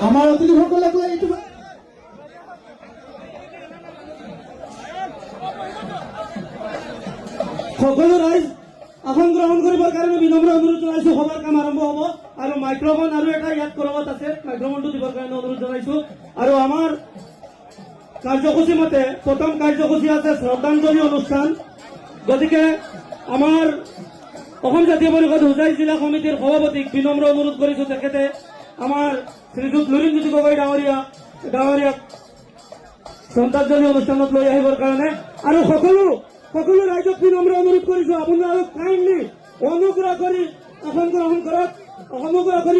আমাৰ অতিথিসকলে এইটো সকলো ৰাইজ আসন গ্ৰহণ কৰিবৰ কাৰণে বিনম্ৰ অনুৰোধ জনাইছো। সভাৰ কাম আৰম্ভ হ'ব আৰু মাইক্ৰফোন আৰু এটা ইয়াত কৰবাত আছে, মাইক্ৰফোনটো দিবৰ কাৰণে অনুৰোধ জনাইছো। আৰু আমাৰ কাৰ্যসূচী মতে প্ৰথম কাৰ্যসূচী আছে শ্ৰদ্ধাঞ্জলি অনুষ্ঠান। গতিকে আমাৰ অসম জাতীয় পৰিষদ হোজাই জিলা সমিতিৰ সভাপতিক বিনম্ৰ অনুৰোধ কৰিছো, তেখেতে আমাৰ শ্ৰীযুত লুৰিণজ্যোতি গগৈ ডাঙৰীয়াক শ্ৰদ্ধাঞ্জলি অনুষ্ঠানত লৈ আহিবৰ কাৰণে। আৰু সকলো ৰাইজক বিনম্ৰ অনুৰোধ কৰিছো, আপোনালোক কাইণ্ডলি অনুগ্ৰহ কৰি আসন গ্ৰহণ কৰক,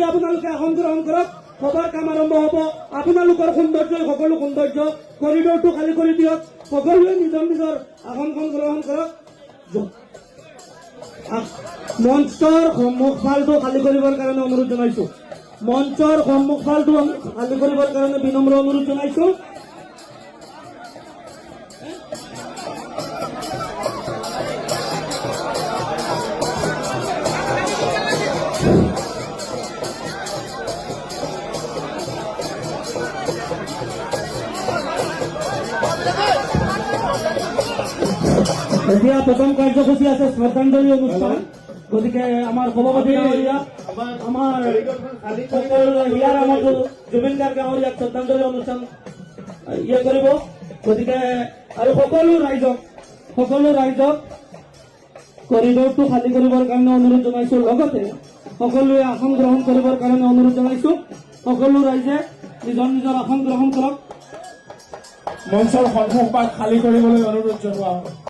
আপোনালোকে আসন গ্ৰহণ কৰক। সভাৰ কাম আৰম্ভ হ'ব। আপোনালোকৰ সৌন্দৰ্যই সকলো সৌন্দৰ্য। কৰিডৰটো খালী কৰি দিয়ক, সকলোৱে নিজৰ নিজৰ আসনখন গ্ৰহণ কৰক। মঞ্চৰ সন্মুখফালটো খালী কৰিবৰ কাৰণে অনুৰোধ জনাইছো। মঞ্চৰ সন্মুখফালটো খালী কৰিবৰ কাৰণে বিনম্ৰ অনুৰোধ জনাইছো। এতিয়া প্ৰথম কাৰ্যসূচী আছে শ্ৰদ্ধাঞ্জলি অনুষ্ঠান। গতিকে আমাৰ সভাপতি ডাঙৰীয়াক, আমাৰ ইয়াৰ আমাৰ জুবিন গাৰ্গ ডাঙৰীয়াক শ্ৰদ্ধাঞ্জলি অনুষ্ঠান কৰিব। গতিকে আৰু সকলো ৰাইজক কৰিডৰটো খালী কৰিবৰ কাৰণে অনুৰোধ জনাইছো। লগতে সকলোৱে আসন গ্ৰহণ কৰিবৰ কাৰণে অনুৰোধ জনাইছো। সকলো ৰাইজে নিজৰ নিজৰ আসন গ্ৰহণ কৰক। মঞ্চৰ সন্মুখভাগ খালী কৰিবলৈ অনুৰোধ জনোৱা হয়।